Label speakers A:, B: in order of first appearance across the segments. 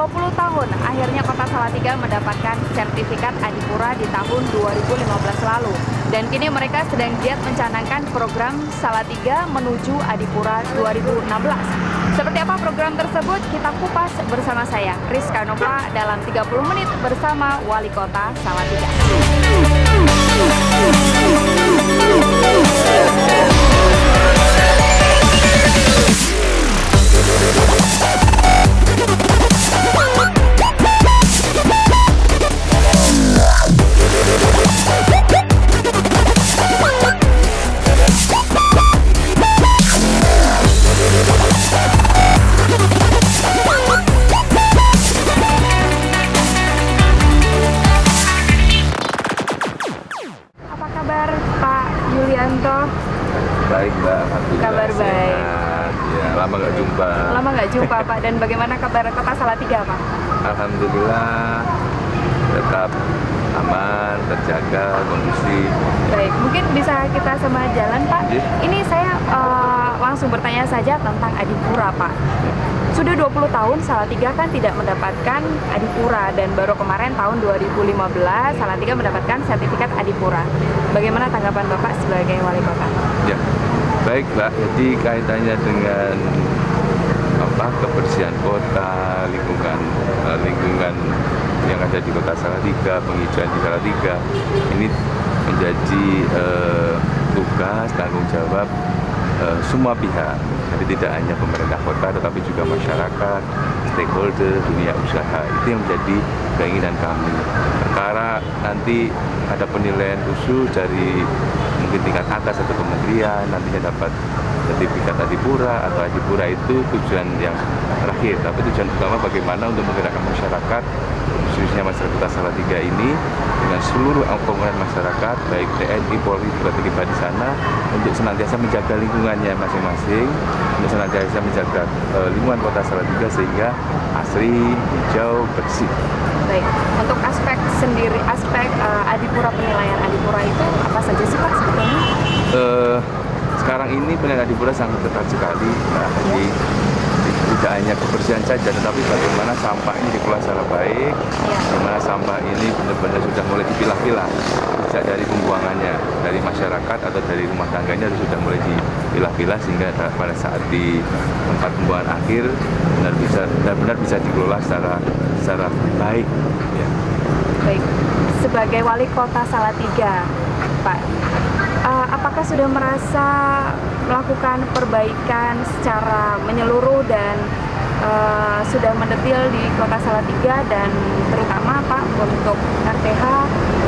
A: 20 tahun, akhirnya Kota Salatiga mendapatkan sertifikat Adipura di tahun 2015 lalu. Dan kini mereka sedang giat mencanangkan program Salatiga menuju Adipura 2016. Seperti apa program tersebut? Kita kupas bersama saya, Rizka Nopla, dalam 30 menit bersama Wali Kota Salatiga.
B: Baik Mbak, alhamdulillah.
A: Kabar baik.
B: Ya, lama nggak jumpa.
A: Lama nggak jumpa Pak. Dan bagaimana kabar Kota Salatiga Pak?
B: Alhamdulillah tetap aman, terjaga, kondusif.
A: Baik, mungkin bisa kita sama jalan Pak. Ini saya langsung bertanya saja tentang Adipura Pak. Sudah 20 tahun Salatiga kan tidak mendapatkan Adipura, dan baru kemarin tahun 2015 Salatiga mendapatkan sertifikat Adipura. Bagaimana tanggapan Bapak sebagai wali kota?
B: Ya, baik Mbak. Jadi kaitannya dengan kebersihan kota, lingkungan yang ada di Kota Salatiga, penghijauan di Salatiga, ini menjadi tugas tanggung jawab semua pihak. Jadi tidak hanya pemerintah kota, tetapi juga masyarakat, stakeholder, dunia usaha. Itu yang menjadi keinginan kami. Perkara nanti ada penilaian khusus dari mungkin tingkat atas atau kementerian, nantinya dapat sertifikat Adipura atau Adipura, itu tujuan yang terakhir. Tapi tujuan utama bagaimana untuk menggerakkan masyarakat, khususnya masyarakat Kota Salatiga ini, dengan seluruh komponen masyarakat, baik TNI, Polri, juga terlibat di sana, untuk senantiasa menjaga lingkungannya masing-masing, untuk senantiasa menjaga lingkungan Kota Salatiga sehingga asri, hijau, bersih.
A: Baik, untuk aspek sendiri, aspek Adipura, penilaian Adipura itu apa saja sih Pak sebetulnya?
B: Sekarang ini penilaian Adipura sangat ketat sekali. Nah, jadi tidak hanya kebersihan saja, tetapi bagaimana sampah ini dikelola secara baik, bagaimana sampah ini benar-benar sudah mulai dipilah-pilah, sejak dari pembuangannya, dari masyarakat atau dari rumah tangganya sudah mulai dipilah-pilah, sehingga pada saat di tempat pembuangan akhir benar-benar bisa dikelola secara baik. Ya.
A: Baik, sebagai wali kota Salatiga, Pak, apakah sudah merasa melakukan perbaikan secara menyeluruh dan sudah mendetil di Kota Salatiga, dan terutama Pak untuk RTH,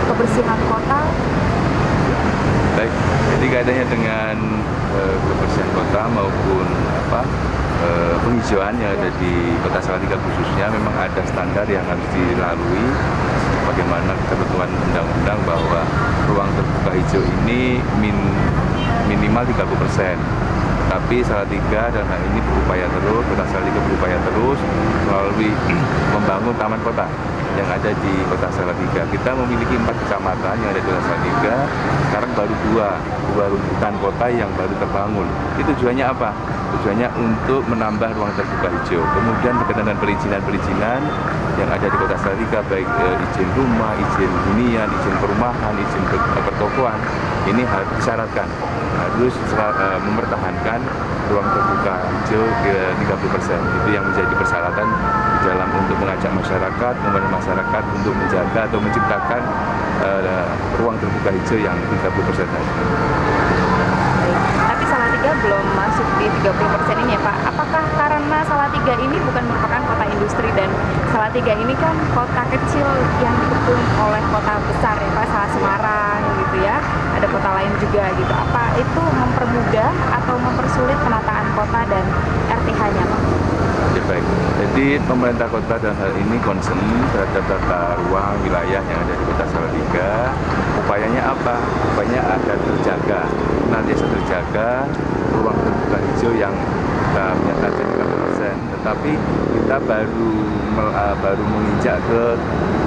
A: kebersihan kota?
B: Baik, jadi kaitannya dengan kebersihan kota maupun penghijauan yang ada di Kota Salatiga khususnya, memang ada standar yang harus dilalui. Bagaimana ketentuan undang-undang bahwa ruang terbuka hijau ini minimal 30%. Tapi Salatiga dan hal ini berupaya terus, Kota Salatiga berupaya terus melalui membangun taman kota yang ada di Kota Salatiga. Kita memiliki 4 kecamatan yang ada di Kota Salatiga, sekarang baru dua runtutan kota yang baru terbangun. Itu tujuannya apa? Tujuannya untuk menambah ruang terbuka hijau. Kemudian berkaitan dengan perizinan yang ada di Kota Salatiga, baik izin rumah, izin hunian, izin perumahan, izin pertokoan, ini harus disyaratkan, harus mempertahankan ruang terbuka hijau 30%. Itu yang menjadi persyaratan di dalam untuk mengajak masyarakat, untuk menjaga atau menciptakan ruang terbuka hijau yang 30% tadi.
A: Tapi Salatiga belum masuk di 30% ini ya Pak. Apakah karena Salatiga ini bukan merupakan kota industri, dan Salatiga ini kan kota kecil yang dikepung oleh kota besar ya Pak, Semarang gitu ya, ada kota lain juga gitu. Apa itu mempermudah atau mempersulit penataan kota dan RTH-nya Pak?
B: Ya, baik. Jadi pemerintah kota dan hal ini concern terhadap tata ruang wilayah yang ada di Kota Salatiga. Upayanya apa? Upayanya agar terjaga, nanti terjaga ruang terbuka hijau yang kita menyatakan 30%. Tetapi kita baru menginjak ke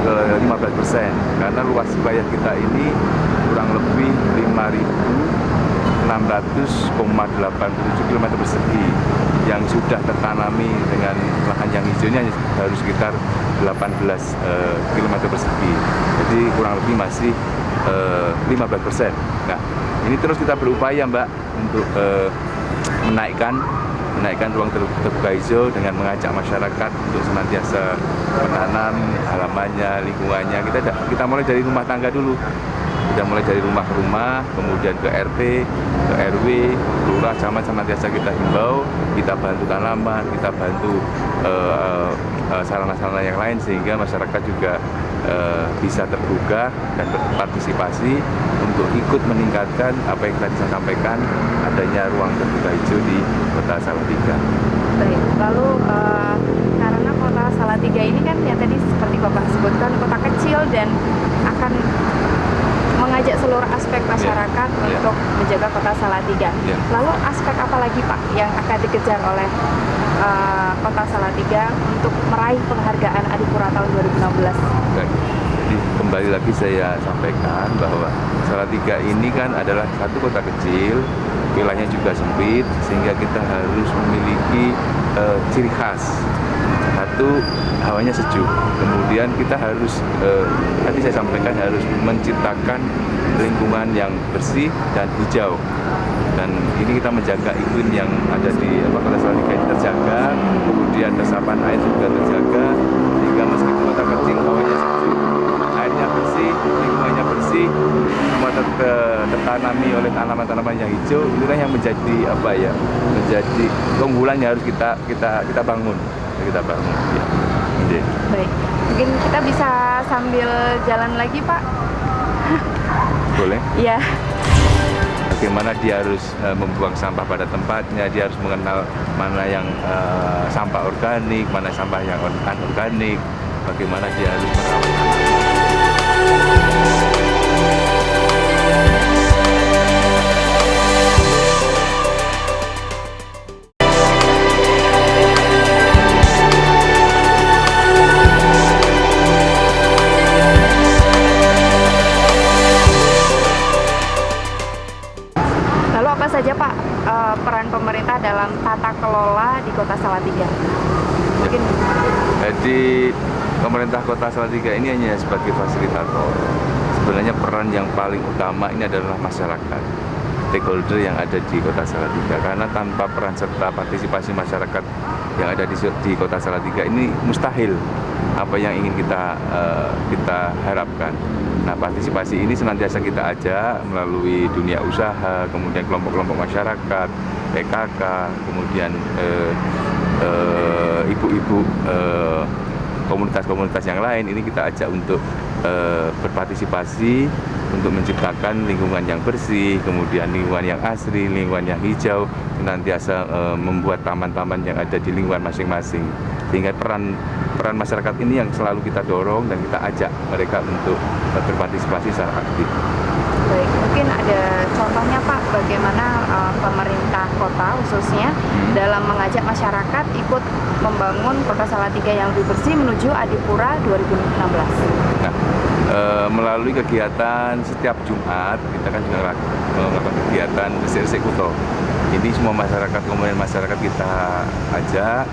B: 15%, karena luas wilayah kita ini kurang lebih 5.000 600,87 km persegi yang sudah tertanami dengan lahan yang hijaunya baru sekitar 18 km persegi. Jadi kurang lebih masih 15%. Nah, ini terus kita berupaya Mbak untuk menaikkan ruang terbuka hijau dengan mengajak masyarakat untuk senantiasa menanam halamannya, lingkungannya. Kita mulai dari rumah tangga dulu. Kita mulai dari rumah ke rumah, kemudian ke RT, ke RW, lurah, camat, senantiasa kita himbau, kita bantu tanaman, kita bantu sarana-sarana yang lain sehingga masyarakat juga bisa tergugah dan berpartisipasi untuk ikut meningkatkan apa yang tadi saya sampaikan, adanya ruang terbuka hijau di Kota Salatiga.
A: Baik, lalu karena Kota Salatiga ini kan ya tadi seperti Bapak sebutkan kota kecil dan akan mengajak seluruh aspek masyarakat untuk menjaga Kota Salatiga. Lalu aspek apa lagi Pak yang akan dikejar oleh Kota Salatiga untuk meraih penghargaan Adipura tahun 2016?
B: Jadi kembali lagi saya sampaikan bahwa Salatiga ini kan adalah satu kota kecil, wilayahnya juga sempit, sehingga kita harus memiliki ciri khas. Satu, hawanya sejuk. Kemudian kita harus, tadi saya sampaikan, harus menciptakan lingkungan yang bersih dan hijau. Dan ini kita menjaga iklim yang ada di Kota Salatiga ini terjaga, kemudian resapan air juga terjaga, sehingga meskipun kota kecil hawanya sejuk, airnya bersih, lingkungannya bersih, semua tertanami oleh tanaman-tanaman yang hijau. Inilah yang menjadi menjadi keunggulan yang harus kita bangun. Ya.
A: Baik, mungkin kita bisa sambil jalan lagi Pak.
B: Boleh?
A: Iya.
B: Bagaimana dia harus membuang sampah pada tempatnya, dia harus mengenal mana yang sampah organik, mana sampah yang anorganik, bagaimana dia harus merawat
A: saja Pak peran pemerintah dalam tata kelola di Kota Salatiga? Mungkin.
B: Jadi pemerintah Kota Salatiga ini hanya sebagai fasilitator. Sebenarnya peran yang paling utama ini adalah masyarakat, stakeholder yang ada di Kota Salatiga. Karena tanpa peran serta partisipasi masyarakat yang ada di Kota Salatiga ini mustahil apa yang ingin kita harapkan. Nah, partisipasi ini senantiasa kita ajak melalui dunia usaha, kemudian kelompok-kelompok masyarakat, PKK, kemudian ibu-ibu komunitas-komunitas yang lain. Ini kita ajak untuk berpartisipasi untuk menciptakan lingkungan yang bersih, kemudian lingkungan yang asri, lingkungan yang hijau, senantiasa membuat taman-taman yang ada di lingkungan masing-masing. Sehingga peran masyarakat ini yang selalu kita dorong dan kita ajak mereka untuk berpartisipasi secara aktif.
A: Baik, mungkin ada contohnya Pak, bagaimana pemerintah kota khususnya dalam mengajak masyarakat ikut membangun Kota Salatiga yang lebih bersih menuju Adipura 2016.
B: Nah, melalui kegiatan setiap Jumat kita kan juga melakukan kegiatan bersih-bersih Kuto. Ini semua masyarakat, kemudian masyarakat kita ajak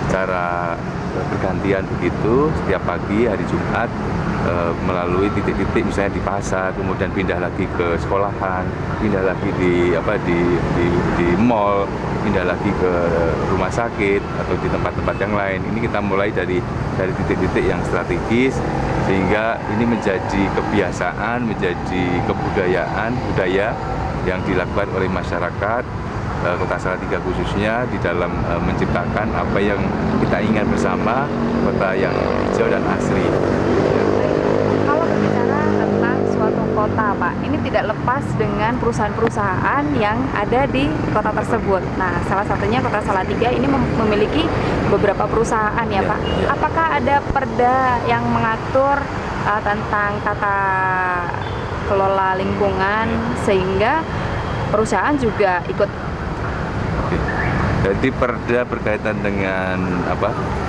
B: cara bergantian begitu setiap pagi hari Jumat melalui titik-titik misalnya di pasar, kemudian pindah lagi ke sekolahan, pindah lagi di mall, pindah lagi ke rumah sakit atau di tempat-tempat yang lain. Ini kita mulai dari titik-titik yang strategis sehingga ini menjadi kebiasaan, menjadi budaya yang dilakukan oleh masyarakat Kota Salatiga khususnya di dalam menciptakan apa yang kita inginkan bersama, kota yang hijau dan asri.
A: Kalau berbicara tentang suatu kota Pak, ini tidak lepas dengan perusahaan-perusahaan yang ada di kota tersebut. Nah, salah satunya Kota Salatiga ini memiliki beberapa perusahaan ya Pak. Apakah ada perda yang mengatur tentang tata kelola lingkungan sehingga perusahaan juga ikut?
B: Jadi perda berkaitan dengan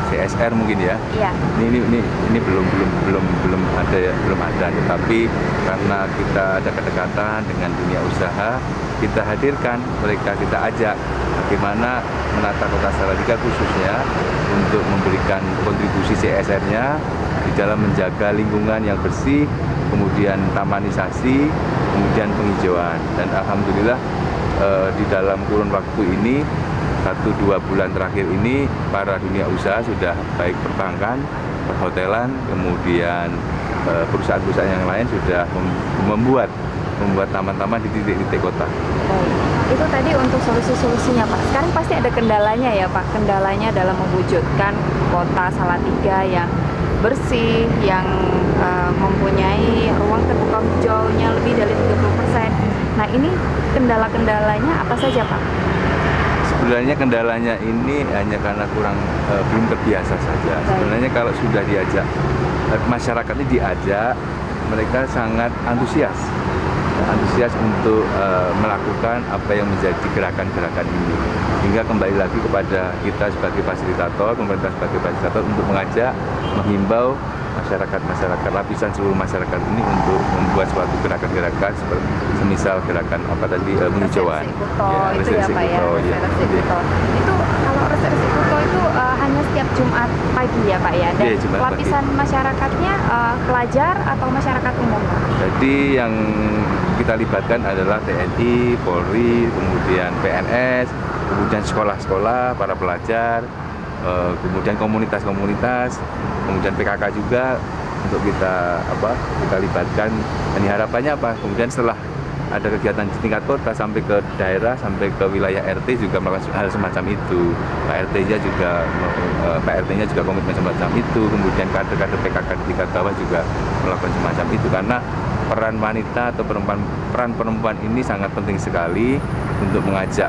B: CSR mungkin ya.
A: Iya.
B: Ini belum ada ya, belum ada. Tetapi karena kita ada kedekatan dengan dunia usaha, kita hadirkan mereka, kita ajak bagaimana menata kota Salatiga khususnya untuk memberikan kontribusi CSR-nya di dalam menjaga lingkungan yang bersih, kemudian tamanisasi, kemudian penghijauan. Dan alhamdulillah di dalam kurun waktu ini 1-2 bulan terakhir ini para dunia usaha sudah baik perbankan, perhotelan, kemudian perusahaan-perusahaan yang lain sudah membuat taman-taman di titik-titik kota.
A: Itu tadi untuk solusi-solusinya Pak. Sekarang pasti ada kendalanya ya Pak. Kendalanya dalam mewujudkan kota Salatiga yang bersih, yang mempunyai ruang terbuka hijaunya lebih dari 30%. Nah ini kendala-kendalanya apa saja Pak?
B: Sebenarnya kendalanya ini hanya karena belum terbiasa saja. Sebenarnya kalau sudah diajak, masyarakat ini diajak, mereka sangat antusias untuk melakukan apa yang menjadi gerakan-gerakan ini. Hingga kembali lagi kepada kita sebagai fasilitator, pemerintah sebagai fasilitator untuk mengajak, menghimbau masyarakat lapisan seluruh masyarakat ini untuk membuat suatu gerakan-gerakan seperti semisal gerakan penghijauan.
A: Resepsi Kuto. Itu kalau resepsi Kuto itu hanya setiap Jumat pagi ya Pak ya. Dan lapisan masyarakatnya pelajar atau masyarakat umum Pak?
B: Jadi yang kita libatkan adalah TNI, Polri, kemudian PNS, kemudian sekolah-sekolah, para pelajar, kemudian komunitas-komunitas, kemudian PKK juga untuk kita libatkan. Dan harapannya apa? Kemudian setelah ada kegiatan di tingkat kota sampai ke daerah, sampai ke wilayah RT juga melakukan hal semacam itu. Pak RT-nya juga komitmen semacam itu. Kemudian kader-kader PKK di tingkat bawah juga melakukan semacam itu, karena peran wanita atau peran perempuan ini sangat penting sekali untuk mengajak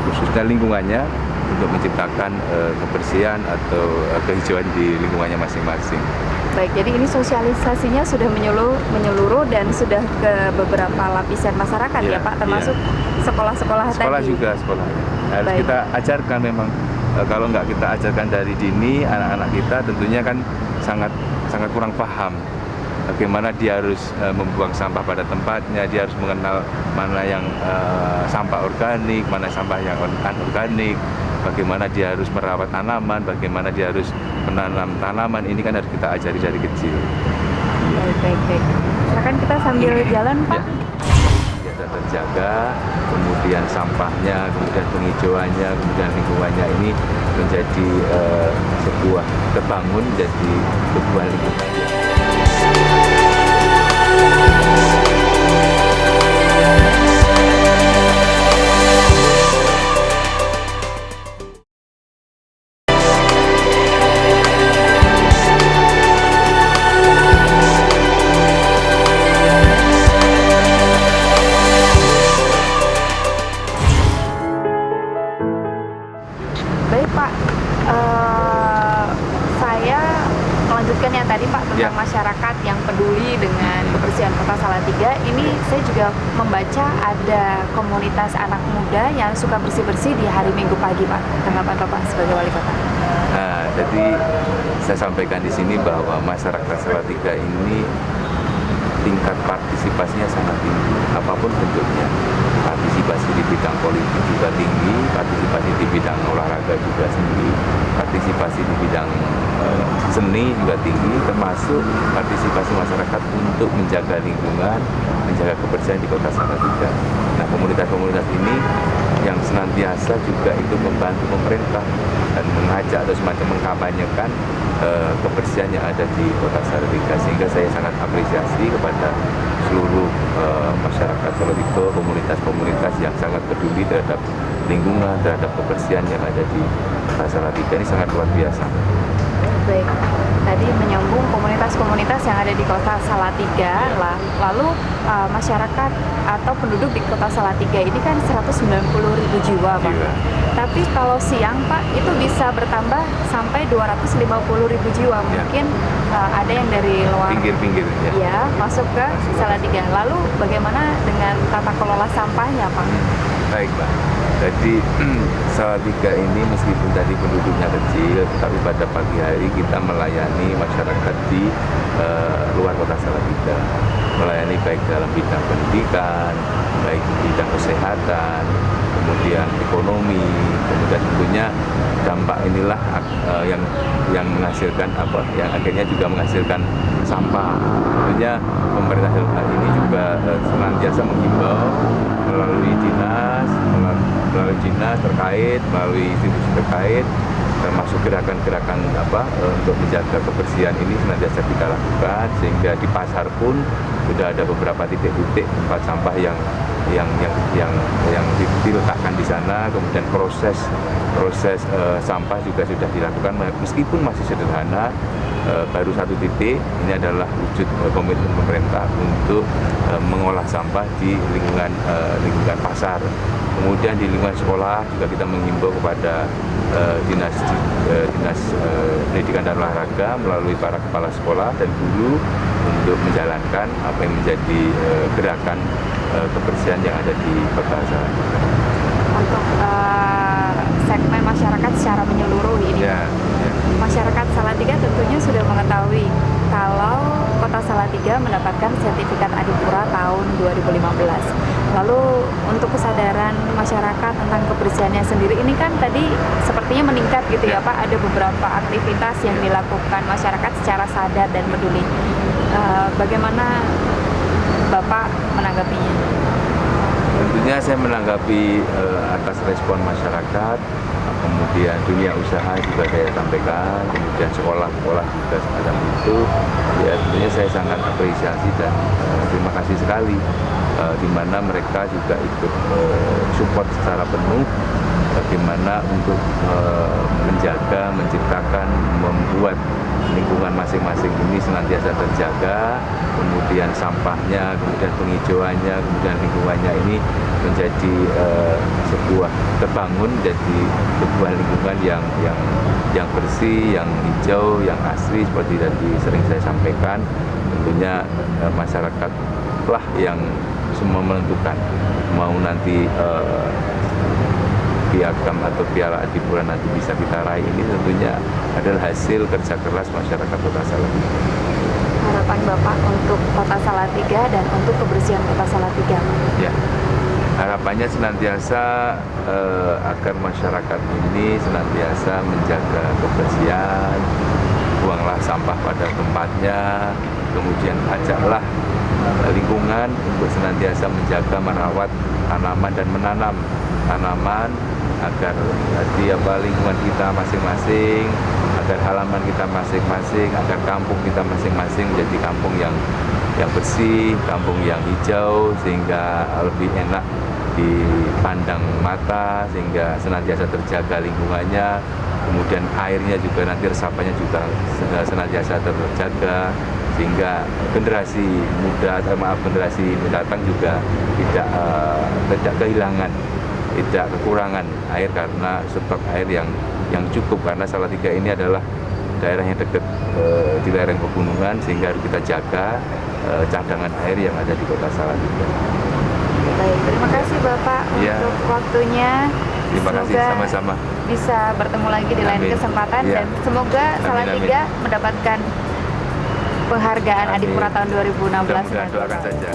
B: khususnya lingkungannya untuk menciptakan kebersihan atau kehijauan di lingkungannya masing-masing.
A: Baik, jadi ini sosialisasinya sudah menyeluruh dan sudah ke beberapa lapisan masyarakat ya Pak, termasuk sekolah-sekolah tadi.
B: Sekolah juga, sekolah. Harus baik. Kita ajarkan memang, kalau nggak kita ajarkan dari dini, anak-anak kita tentunya kan sangat kurang paham. Bagaimana dia harus membuang sampah pada tempatnya, dia harus mengenal mana yang sampah organik, mana sampah yang anorganik, bagaimana dia harus merawat tanaman, bagaimana dia harus menanam tanaman, ini kan harus kita ajari dari kecil.
A: Baik. Silakan kita sambil jalan Pak.
B: Biasa terjaga, kemudian sampahnya, kemudian penghijauannya, kemudian lingkungannya ini menjadi sebuah terbangun menjadi sebuah lingkungan.
A: Baik Pak, saya melanjutkan yang tadi Pak tentang masyarakat yang peduli dengan kebersihan kota Salatiga. Ini saya juga membaca ada komunitas anak muda yang suka bersih-bersih di hari Minggu pagi Pak. Tanggapan Bapak sebagai wali kota?
B: Nah, jadi saya sampaikan di sini bahwa masyarakat Salatiga ini tingkat partisipasinya sangat tinggi, apapun bentuknya. Partisipasi di bidang politik juga tinggi, partisipasi di bidang olahraga juga tinggi, partisipasi di bidang seni juga tinggi, termasuk partisipasi masyarakat untuk menjaga lingkungan, menjaga kebersihan di kota Salatiga. Nah, komunitas-komunitas ini yang senantiasa juga itu membantu pemerintah dan mengajak atau semacam mengkampanyekan kebersihan yang ada di kota Salatiga, sehingga saya sangat apresiasi kepada seluruh masyarakat Salatiga, komunitas-komunitas yang sangat peduli terhadap lingkungan, terhadap kebersihan yang ada di kota Salatiga. Ini sangat luar biasa.
A: Baik, tadi menyambung komunitas-komunitas yang ada di kota Salatiga, lalu masyarakat atau penduduk di kota Salatiga ini kan 190.000 jiwa Pak. Tapi kalau siang Pak itu bisa bertambah sampai 250.000 jiwa. Mungkin ada yang dari luar
B: pinggir-pinggir
A: ya masuk ke Salatiga. Lalu bagaimana dengan tata kelola sampahnya Pak?
B: Baik, Pak. Jadi Salatiga ini meskipun tadi penduduknya kecil, tapi pada pagi hari kita melayani masyarakat di luar kota Salatiga. Melayani baik dalam bidang pendidikan, baik di bidang kesehatan, kemudian ekonomi, kemudian tentunya dampak inilah yang menghasilkan yang akhirnya juga menghasilkan sampah. Tentunya pemerintah dalam hal ini juga senantiasa menghimbau melalui dinas terkait, melalui institusi terkait, termasuk gerakan-gerakan untuk menjaga kebersihan ini senantiasa kita lakukan, sehingga di pasar pun sudah ada beberapa titik-titik tempat sampah yang diletakkan di sana. Kemudian proses sampah juga sudah dilakukan meskipun masih sederhana. Baru satu titik, ini adalah wujud komitmen pemerintah untuk mengolah sampah di lingkungan pasar. Kemudian di lingkungan sekolah juga kita menghimbau kepada dinas pendidikan dan olahraga melalui para kepala sekolah dan guru untuk menjalankan apa yang menjadi gerakan kebersihan yang ada di Kota Salatiga.
A: Untuk segmen masyarakat secara menyeluruh ini, masyarakat Salatiga tentunya sudah mengetahui kalau Kota Salatiga mendapatkan sertifikat Adipura tahun 2015. Lalu untuk kesadaran masyarakat tentang kebersihannya sendiri ini kan tadi sepertinya meningkat gitu ya Pak, ada beberapa aktivitas yang dilakukan masyarakat secara sadar dan peduli. Bagaimana Bapak menanggapinya?
B: Tentunya saya menanggapi atas respon masyarakat, kemudian dunia usaha juga saya sampaikan, kemudian sekolah-sekolah juga semacam itu. Ya, tentunya saya sangat apresiasi dan terima kasih sekali, di mana mereka juga ikut support secara penuh bagaimana untuk menjaga, menciptakan, membuat lingkungan masing-masing ini senantiasa terjaga, kemudian sampahnya, kemudian penghijauannya, kemudian lingkungannya ini menjadi terbangun jadi sebuah lingkungan yang bersih, yang hijau, yang asri seperti tadi sering saya sampaikan. Tentunya masyarakatlah yang semua menentukan mau nanti piagam atau piala Adipura nanti bisa kita raih, ini tentunya adalah hasil kerja keras masyarakat Kota Salatiga.
A: Harapan Bapak untuk Kota Salatiga dan untuk kebersihan Kota Salatiga?
B: Ya, harapannya senantiasa agar masyarakat ini senantiasa menjaga kebersihan, buanglah sampah pada tempatnya, kemudian ajaklah lingkungan untuk senantiasa menjaga, merawat tanaman dan menanam tanaman agar lingkungan kita masing-masing, agar halaman kita masing-masing, agar kampung kita masing-masing menjadi kampung yang bersih, kampung yang hijau, sehingga lebih enak dipandang mata, sehingga senantiasa terjaga lingkungannya. Kemudian airnya juga nanti resapannya juga senantiasa terjaga, sehingga generasi mendatang juga tidak kehilangan, tidak kekurangan air karena stok air yang cukup, karena Salatiga ini adalah daerah yang dekat di lereng pegunungan, sehingga harus kita jaga cadangan air yang ada di Kota Salatiga.
A: Baik, terima kasih Bapak untuk waktunya.
B: Terima kasih, sama-sama.
A: Bisa bertemu lagi di lain kesempatan dan semoga Salatiga mendapatkan penghargaan Adipura tahun 2016.
B: Mudah-mudahan, doakan saja.